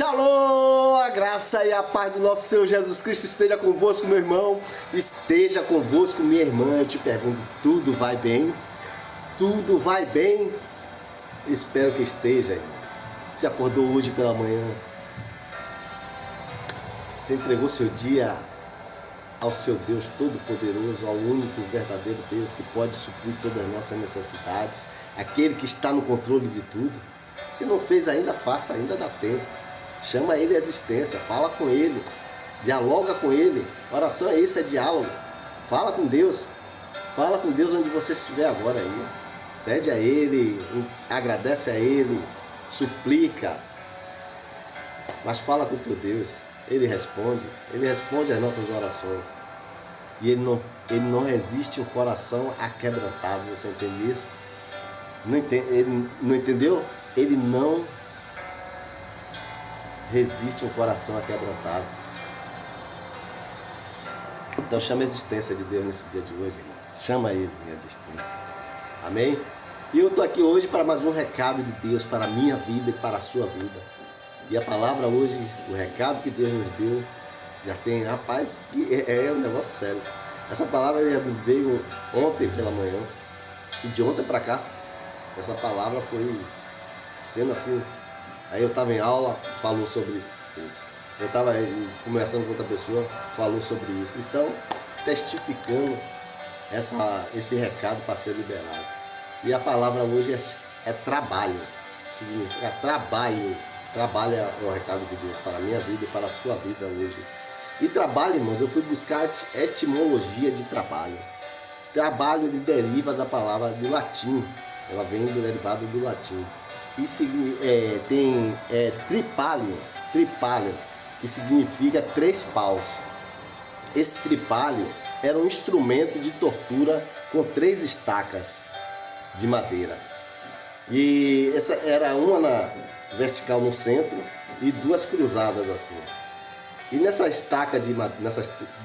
Shalom! A graça e a paz do nosso Senhor Jesus Cristo esteja convosco, meu irmão. Esteja convosco, minha irmã. Eu te pergunto, tudo vai bem? Tudo vai bem? Espero que esteja, irmão. Você acordou hoje pela manhã? Você entregou seu dia ao seu Deus Todo-Poderoso, ao único verdadeiro Deus que pode suprir todas as nossas necessidades, aquele que está no controle de tudo? Se não fez ainda, faça, ainda dá tempo. Chama ele à existência, fala com ele, dialoga com ele. Oração é isso, é diálogo. Fala com Deus onde você estiver agora aí. Pede a ele, agradece a ele, suplica, mas fala com o teu Deus. Ele responde às nossas orações. E ele não resiste um coração aquebrantado. Você entende isso? Ele não entendeu? Ele não resiste um coração aquebrantado. Então chama a existência de Deus nesse dia de hoje, irmãos. Chama ele em existência. Amém? E eu estou aqui hoje para mais um recado de Deus para a minha vida e para a sua vida. E a palavra hoje, o recado que Deus nos deu, já tem, rapaz, que é um negócio sério. Essa palavra já me veio ontem pela manhã. E de ontem para cá, essa palavra foi sendo assim. Aí eu estava em aula, falou sobre isso. Eu estava conversando com outra pessoa, falou sobre isso. Então, testificando esse recado para ser liberado. E a palavra hoje é trabalho. Significa trabalho. Trabalho é o recado de Deus para a minha vida e para a sua vida hoje. E trabalho, irmãos, eu fui buscar a etimologia de trabalho. Trabalho deriva da palavra do latim. Ela vem do derivado do latim. E tem tripalho, que significa 3 paus. Esse tripalho era um instrumento de tortura com 3 estacas de madeira. E essa era uma na vertical no centro e 2 cruzadas assim. E nessas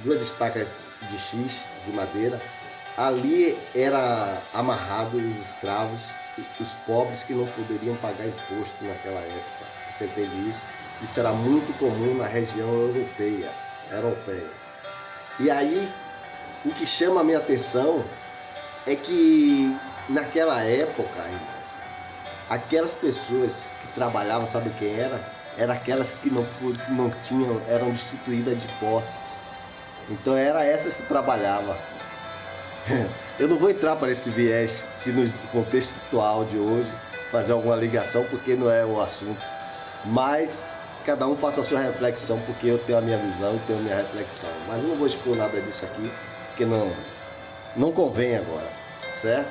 2 estacas de X de madeira, ali era amarrado os escravos, os pobres que não poderiam pagar imposto naquela época. Você entende isso? Isso era muito comum na região europeia. E aí, o que chama a minha atenção é que naquela época, irmãos, aquelas pessoas que trabalhavam, sabe quem era? Eram aquelas que não tinham, eram destituídas de posses. Então era essas que trabalhavam. Eu não vou entrar para esse viés, se no contexto atual de hoje, fazer alguma ligação, porque não é o assunto. Mas cada um faça a sua reflexão, porque eu tenho a minha visão e tenho a minha reflexão. Mas eu não vou expor nada disso aqui, porque não convém agora, certo?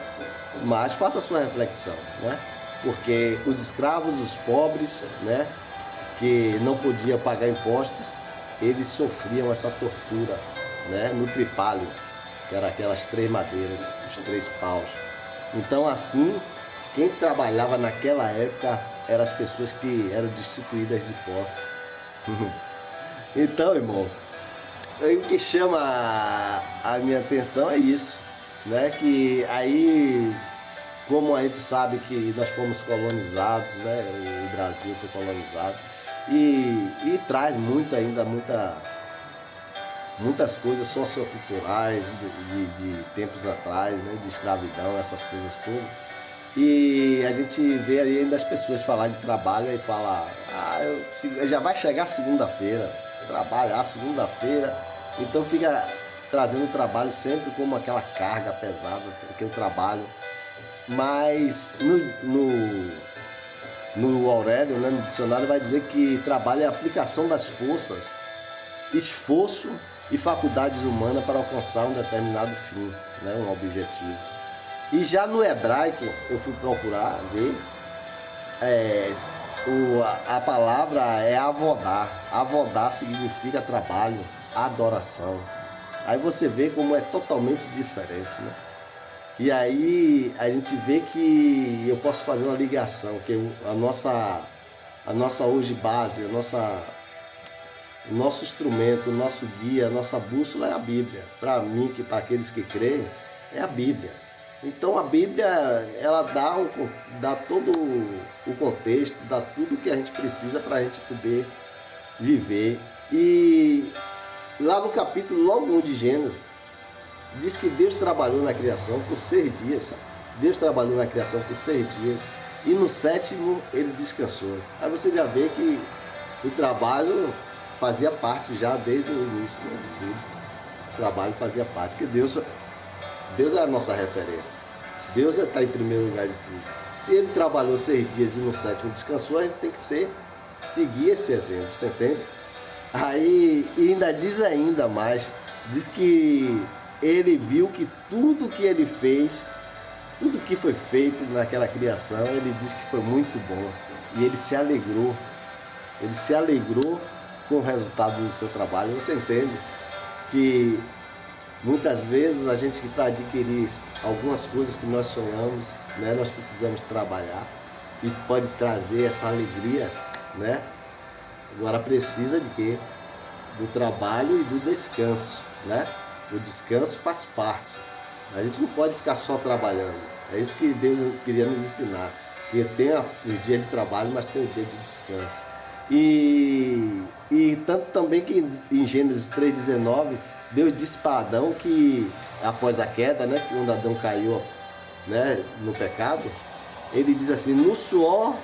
Mas faça a sua reflexão, né? Porque os escravos, os pobres, né, que não podiam pagar impostos, eles sofriam essa tortura, né, no tripalho, que era aquelas 3 madeiras, os 3 paus. Então assim, quem trabalhava naquela época eram as pessoas que eram destituídas de posse. Então, irmãos, o que chama a minha atenção é isso, né? Que aí, como a gente sabe que nós fomos colonizados, né? O Brasil foi colonizado e traz muitas coisas socioculturais de tempos atrás, né, de escravidão, essas coisas todas. E a gente vê aí ainda as pessoas falar de trabalho e falar, já vai chegar segunda-feira, trabalhar segunda-feira, então fica trazendo o trabalho sempre como aquela carga pesada, aquele trabalho. Mas no Aurélio, né, no dicionário, vai dizer que trabalho é a aplicação das forças, esforço e faculdades humanas para alcançar um determinado fim, né, um objetivo. E já no hebraico, eu fui procurar ver, a palavra é avodá. Avodá significa trabalho, adoração. Aí você vê como é totalmente diferente, né? E aí a gente vê que eu posso fazer uma ligação, que a nossa hoje base, o nosso instrumento, o nosso guia, a nossa bússola é a Bíblia. Para mim, para aqueles que creem, é a Bíblia. Então a Bíblia, ela dá todo o contexto, dá tudo o que a gente precisa para a gente poder viver. E lá no capítulo logo 1 de Gênesis, diz que Deus trabalhou na criação por 6 dias. Deus trabalhou na criação por 6 dias. E no 7º ele descansou. Aí você já vê que o trabalho fazia parte já desde o início, né, de tudo. O trabalho fazia parte, porque Deus é a nossa referência. Deus está em primeiro lugar de tudo. Se ele trabalhou 6 dias e no 7º descansou, a gente tem que seguir esse exemplo, você entende? Aí e ainda diz ainda mais, diz que ele viu que tudo que ele fez, tudo que foi feito naquela criação, ele diz que foi muito bom. E ele se alegrou. Ele se alegrou com o resultado do seu trabalho. Você entende que muitas vezes a gente, para adquirir algumas coisas que nós sonhamos, né, nós precisamos trabalhar e pode trazer essa alegria, né? Agora precisa de quê? Do trabalho e do descanso, né? O descanso faz parte. A gente não pode ficar só trabalhando. É isso que Deus queria nos ensinar. Que tem o dia de trabalho, mas tem o dia de descanso. E tanto também que em Gênesis 3,19, Deus disse para Adão que após a queda, né, quando Adão caiu, né, no pecado, ele diz assim: no suor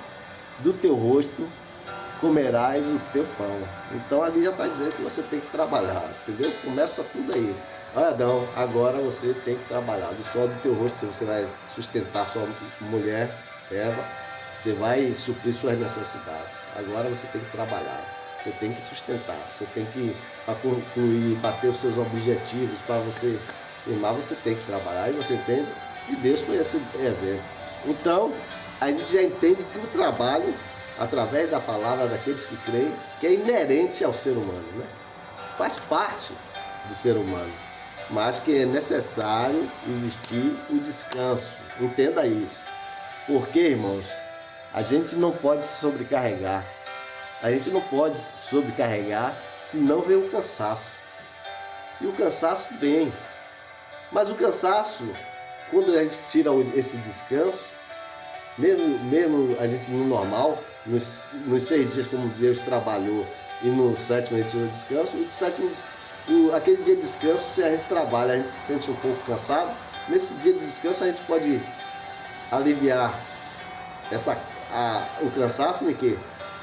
do teu rosto comerás o teu pão. Então ali já está dizendo que você tem que trabalhar, entendeu? Começa tudo aí. Olha, Adão, agora você tem que trabalhar. Do suor do teu rosto você vai sustentar sua mulher, Eva, você vai suprir suas necessidades. Agora você tem que trabalhar, você tem que sustentar, você tem que, para concluir, para ter os seus objetivos, para você firmar, você tem que trabalhar. E você entende? E Deus foi esse exemplo. Então, a gente já entende que o trabalho, através da palavra daqueles que creem, que é inerente ao ser humano, né? Faz parte do ser humano, mas que é necessário existir o descanso. Entenda isso. Porque, irmãos, a gente não pode se sobrecarregar. A gente não pode se sobrecarregar se não vem o cansaço. E o cansaço vem. Mas o cansaço, quando a gente tira esse descanso, mesmo a gente no normal, nos 6 dias como Deus trabalhou e no 7º a gente tirou descanso, aquele dia de descanso, se a gente trabalha, a gente se sente um pouco cansado, nesse dia de descanso a gente pode aliviar o cansaço em quê?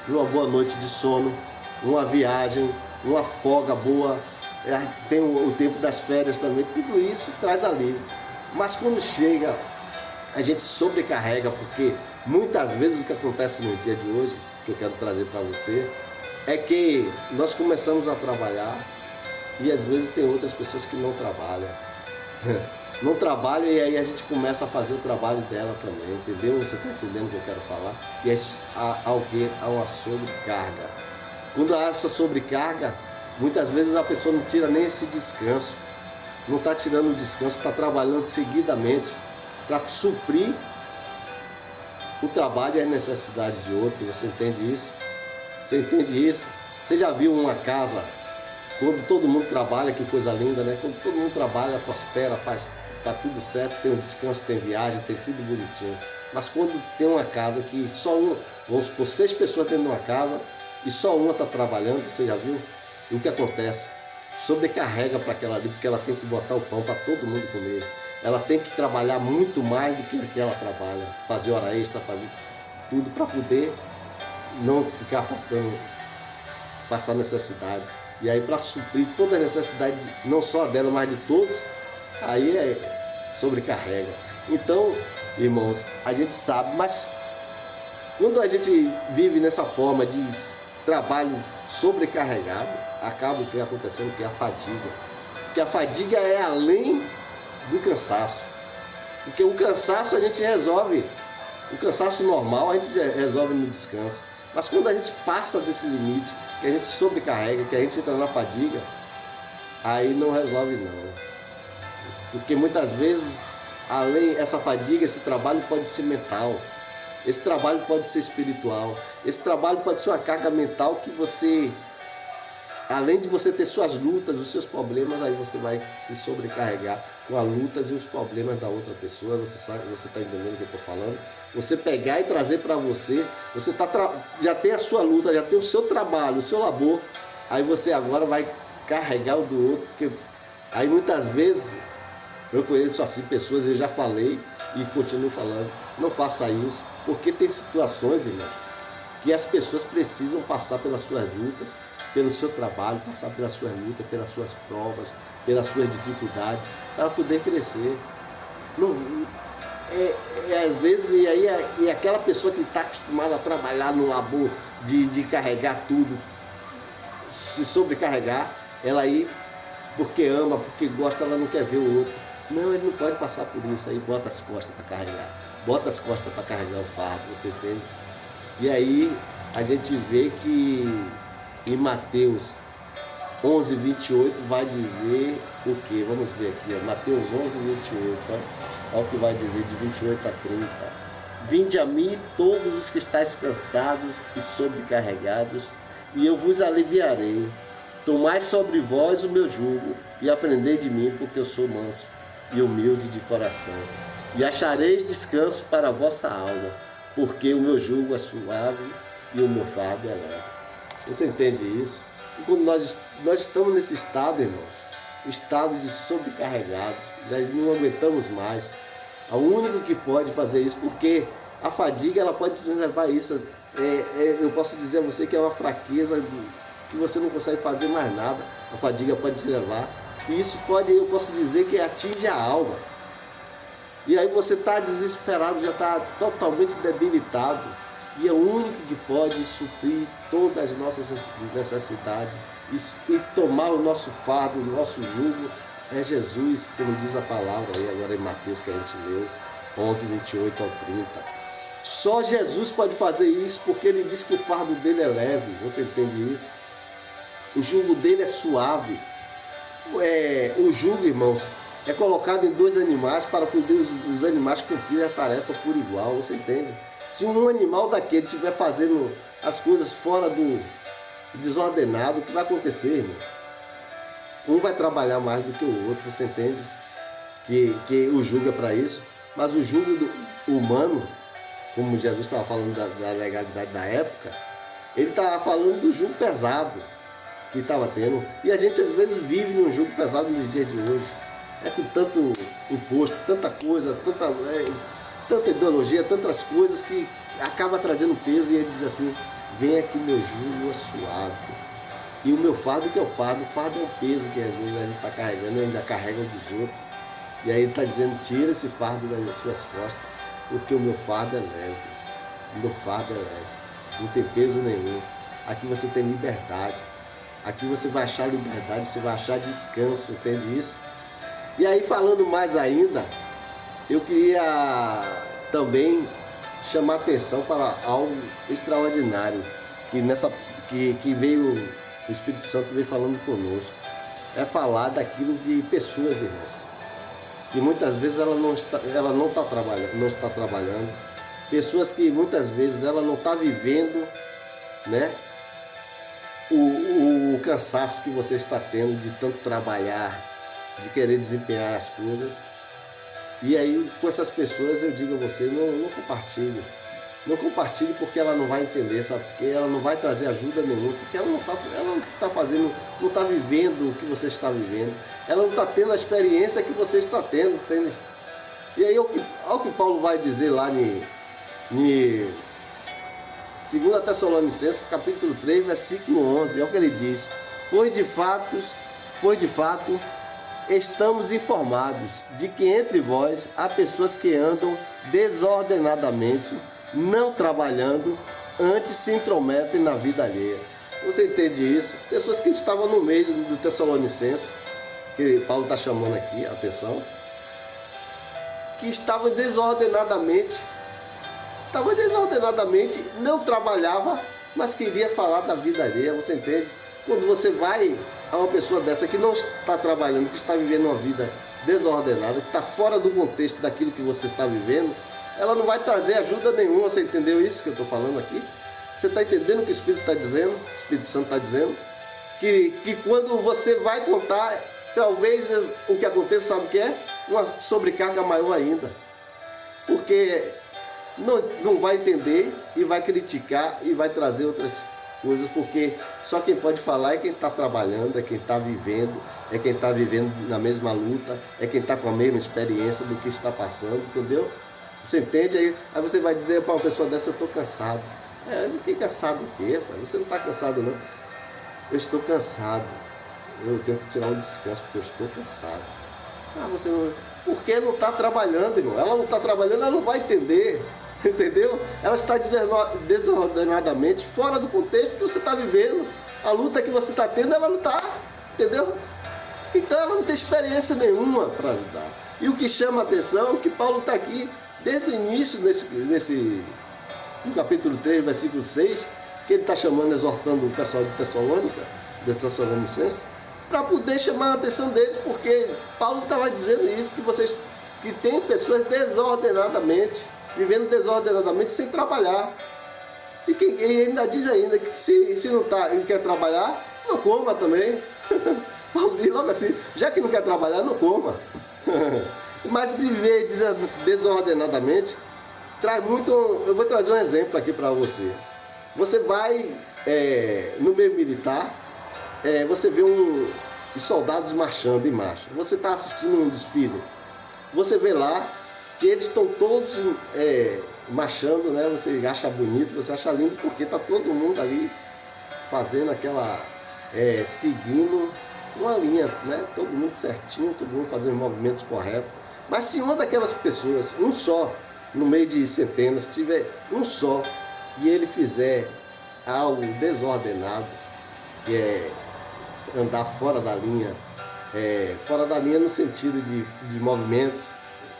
Uma boa noite de sono, uma viagem, uma folga boa, tem o tempo das férias também, tudo isso traz alívio. Mas quando chega, a gente sobrecarrega, porque muitas vezes o que acontece no dia de hoje, que eu quero trazer para você, é que nós começamos a trabalhar e às vezes tem outras pessoas que não trabalham. Não trabalham e aí a gente começa a fazer o trabalho dela também, entendeu? Você está entendendo o que eu quero falar? E há uma sobrecarga. Quando há essa sobrecarga, muitas vezes a pessoa não tira nem esse descanso. Não está tirando o descanso, está trabalhando seguidamente para suprir o trabalho e a necessidade de outro. Você entende isso? Você entende isso? Você já viu uma casa, quando todo mundo trabalha, que coisa linda, né? Quando todo mundo trabalha, prospera, tá tudo certo, tem um descanso, tem viagem, tem tudo bonitinho. Mas quando tem uma casa que só vamos supor, 6 pessoas dentro de uma casa e só uma está trabalhando, você já viu? E o que acontece? Sobrecarrega para aquela ali, porque ela tem que botar o pão para todo mundo comer. Ela tem que trabalhar muito mais do que ela trabalha, fazer hora extra, fazer tudo para poder não ficar faltando, passar necessidade. E aí, para suprir toda a necessidade, não só dela, mas de todos, aí sobrecarrega. Então, irmãos, a gente sabe, mas quando a gente vive nessa forma de trabalho sobrecarregado, acaba o que acontecendo, que é a fadiga. Porque a fadiga é além do cansaço. Porque o cansaço a gente resolve, o cansaço normal a gente resolve no descanso. Mas quando a gente passa desse limite, que a gente sobrecarrega, que a gente entra na fadiga, aí não resolve não. Porque muitas vezes, além dessa fadiga, esse trabalho pode ser mental, esse trabalho pode ser espiritual, esse trabalho pode ser uma carga mental que você além de você ter suas lutas, os seus problemas, aí você vai se sobrecarregar com as lutas e os problemas da outra pessoa. Você está entendendo o que eu estou falando? Você pegar e trazer para você, você já tem a sua luta, já tem o seu trabalho, o seu labor, aí você agora vai carregar o do outro, porque aí muitas vezes, eu conheço assim pessoas, eu já falei e continuo falando, não faça isso, porque tem situações, irmãos, que as pessoas precisam passar pelas suas lutas, pelo seu trabalho, passar pelas suas lutas, pelas suas provas, pelas suas dificuldades, para poder crescer. Não, às vezes, e aquela pessoa que está acostumada a trabalhar no labor, de carregar tudo, se sobrecarregar, ela aí, porque ama, porque gosta, ela não quer ver o outro. Não, ele não pode passar por isso, aí bota as costas para carregar, bota as costas para carregar o fardo, você entende? E aí a gente vê que em Mateus 11, 28 vai dizer o quê? Vamos ver aqui, ó, Mateus 11, 28, ó, olha o que vai dizer de 28 a 30. Vinde a mim todos os que estáis cansados e sobrecarregados, e eu vos aliviarei. Tomai sobre vós o meu jugo e aprendei de mim, porque eu sou manso e humilde de coração. E achareis descanso para a vossa alma, porque o meu jugo é suave e o meu fardo é leve. Você entende isso? E quando nós estamos nesse estado, irmãos, estado de sobrecarregados, já não aguentamos mais. O único que pode fazer isso, porque a fadiga ela pode nos levar a isso. Eu posso dizer a você que é uma fraqueza, que você não consegue fazer mais nada. A fadiga pode te levar. E isso pode, eu posso dizer que atinge a alma. E aí você está desesperado, já está totalmente debilitado. E é o único que pode suprir todas as nossas necessidades e tomar o nosso fardo, o nosso jugo, é Jesus, como diz a palavra aí agora em Mateus que a gente leu, 11, 28 ao 30. Só Jesus pode fazer isso, porque ele diz que o fardo dele é leve, você entende isso? O jugo dele é suave. O jugo, irmãos, é colocado em 2 animais para poder os animais cumprirem a tarefa por igual, você entende? Se um animal daquele estiver fazendo as coisas fora do desordenado, o que vai acontecer, irmãos? Um vai trabalhar mais do que o outro, você entende? Que o jugo é para isso. Mas o jugo humano, como Jesus estava falando da legalidade da época, ele estava falando do jugo pesado que estava tendo. E a gente às vezes vive num jugo pesado nos dias de hoje. É com tanto imposto, tanta coisa, tanta ideologia, tantas coisas que acaba trazendo peso, e ele diz assim, venha que meu jugo é suave. E o meu fardo, que é o fardo é um peso que às vezes a gente está carregando, eu ainda carrego dos outros. E aí ele está dizendo, tira esse fardo das suas costas, porque o meu fardo é leve. O meu fardo é leve, não tem peso nenhum. Aqui você tem liberdade. Aqui você vai achar liberdade, você vai achar descanso, entende isso? E aí, falando mais ainda, eu queria também chamar atenção para algo extraordinário que veio, o Espírito Santo veio falando conosco. É falar daquilo de pessoas, irmãos, que muitas vezes ela não está trabalhando, pessoas que muitas vezes ela não está vivendo, né, o cansaço que você está tendo de tanto trabalhar, de querer desempenhar as coisas. E aí, com essas pessoas, eu digo a você, não compartilhe. Não compartilhe, porque ela não vai entender, sabe? Porque ela não vai trazer ajuda nenhuma, porque ela não está fazendo, não está vivendo o que você está vivendo. Ela não está tendo a experiência que você está tendo, entende? E aí, olha o que Paulo vai dizer lá em 2 Tessalonicenses, capítulo 3, versículo 11, é o que ele diz. Pois de fato, estamos informados de que entre vós há pessoas que andam desordenadamente, não trabalhando, antes se intrometem na vida alheia. Você entende isso? Pessoas que estavam no meio do Tessalonicense, que Paulo está chamando aqui, atenção, que estavam desordenadamente, não trabalhava, mas queria falar da vida alheia, você entende? Quando você vai a uma pessoa dessa que não está trabalhando, que está vivendo uma vida desordenada, que está fora do contexto daquilo que você está vivendo, ela não vai trazer ajuda nenhuma. Você entendeu isso que eu estou falando aqui? Você está entendendo o que o Espírito está dizendo? O Espírito Santo está dizendo? que quando você vai contar, talvez o que aconteça, sabe o que é? Uma sobrecarga maior ainda. Porque não vai entender e vai criticar e vai trazer outras coisas, porque só quem pode falar é quem está trabalhando, é quem está vivendo, é quem está vivendo na mesma luta, é quem está com a mesma experiência do que está passando, entendeu? Você entende? Aí você vai dizer para uma pessoa dessa, eu estou cansado. Eu fiquei cansado o quê? Você não está cansado não. Eu estou cansado. Eu tenho que tirar um descanso porque eu estou cansado. Você não... Porque não está trabalhando, irmão. Ela não está trabalhando, ela não vai entender. Entendeu? Ela está desordenadamente fora do contexto que você está vivendo. A luta que você está tendo, ela não está. Entendeu? Então ela não tem experiência nenhuma para ajudar. E o que chama a atenção é que Paulo está aqui desde o início, no capítulo 3, versículo 6, que ele está chamando, exortando o pessoal de Tessalônica, de Tessalonicenses, para poder chamar a atenção deles, porque Paulo estava dizendo isso, que tem pessoas desordenadamente, vivendo desordenadamente sem trabalhar. E ele ainda diz ainda que se não quer trabalhar, não coma também. Paulo diz logo assim, já que não quer trabalhar, não coma. Mas viver desordenadamente traz muito. Eu vou trazer um exemplo aqui para você. Você vai no meio militar, você vê os soldados marchando em marcha. Você está assistindo um desfile. Você vê lá que eles estão todos marchando, né? Você acha bonito, você acha lindo, porque está todo mundo ali fazendo aquela, seguindo uma linha, né? Todo mundo certinho, todo mundo fazendo os movimentos corretos. Mas se uma daquelas pessoas, um só, no meio de centenas, tiver um só, e ele fizer algo desordenado, que é andar fora da linha no sentido de movimentos,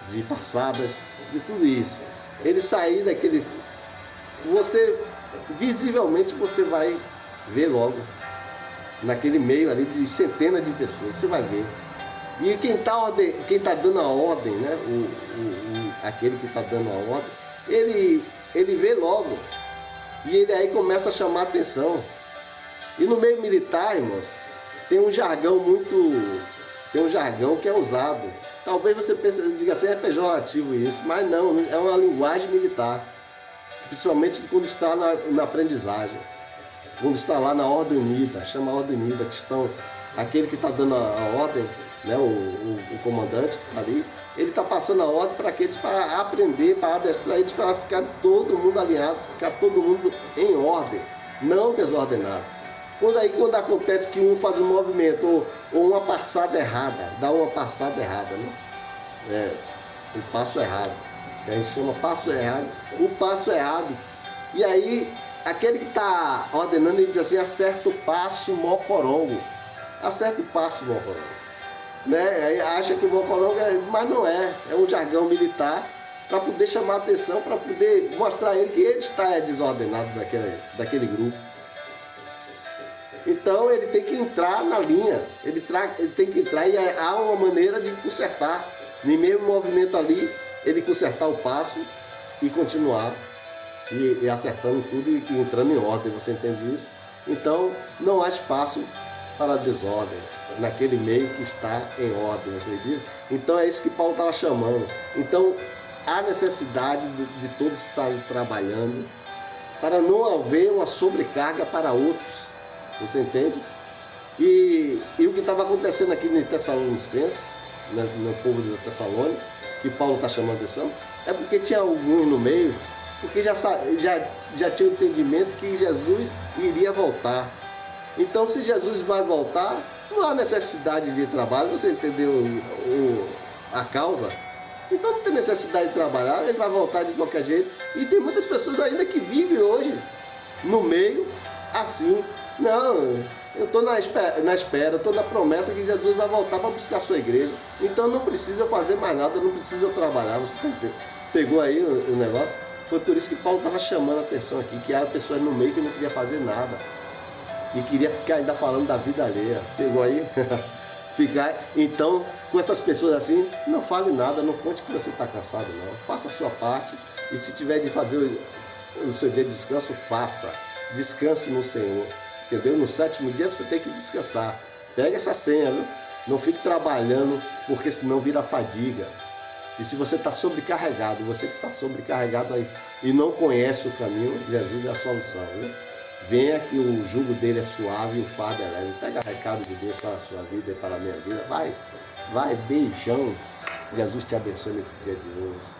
de passadas, de tudo isso, ele sair daquele, visivelmente você vai ver logo, naquele meio ali de centenas de pessoas, você vai ver. E quem tá dando a ordem, né? Aquele que está dando a ordem, ele vê logo. E ele aí começa a chamar a atenção. E no meio militar, irmãos, tem um jargão que é usado. Talvez você diga assim, é pejorativo isso, mas não, é uma linguagem militar. Principalmente quando está na aprendizagem. Quando está lá na ordem unida, chama a ordem unida, que estão, aquele que está dando a ordem, né, o comandante que está ali, ele está passando a ordem para aqueles, para aprender, para adestrar eles, para ficar todo mundo alinhado, ficar todo mundo em ordem, não desordenado. Quando acontece que um faz um movimento ou uma passada errada, dá uma passada errada, né? O passo errado, que a gente chama passo errado, o passo errado. E aí, aquele que está ordenando, ele diz assim, acerta o passo mocorongo. Acerta o passo mocorongo. Né? Aí acha que o mocorongo mas não é um jargão militar para poder chamar a atenção, para poder mostrar a ele que ele está desordenado daquele grupo. Então ele tem que entrar na linha, ele tem que entrar e há uma maneira de consertar, no mesmo movimento ali, ele consertar o passo e continuar e acertando tudo e entrando em ordem, você entende isso? Então não há espaço para desordem naquele meio que está em ordem, você diz? Então é isso que Paulo estava chamando. Então há necessidade de todos estarem trabalhando para não haver uma sobrecarga para outros, você entende? E o que estava acontecendo aqui no Tessalonicenses, no povo de Tessalônica, que Paulo está chamando a atenção, é porque tinha alguns no meio, porque já tinha o entendimento que Jesus iria voltar. Então se Jesus vai voltar, não há necessidade de trabalho, você entendeu a causa? Então não tem necessidade de trabalhar, ele vai voltar de qualquer jeito. E tem muitas pessoas ainda que vivem hoje no meio assim. Não, eu estou na espera, estou na promessa que Jesus vai voltar para buscar a sua igreja. Então não precisa fazer mais nada, não precisa trabalhar. Você pegou aí o negócio? Foi por isso que Paulo estava chamando a atenção aqui, que há pessoas no meio que não queria fazer nada. E queria ficar ainda falando da vida alheia. Pegou aí? Então, com essas pessoas assim, não fale nada, não conte que você está cansado não. Faça a sua parte e se tiver de fazer o seu dia de descanso, faça. Descanse no Senhor. entendeu? No 7º dia você tem que descansar. Pega essa senha, viu? Não fique trabalhando, porque senão vira fadiga. E se você está sobrecarregado, você que está sobrecarregado aí e não conhece o caminho, Jesus é a solução, viu? Venha que o jugo dele é suave e o fardo é leve. Pega recado de Deus para a sua vida e para a minha vida. Vai, beijão. Jesus te abençoe nesse dia de hoje.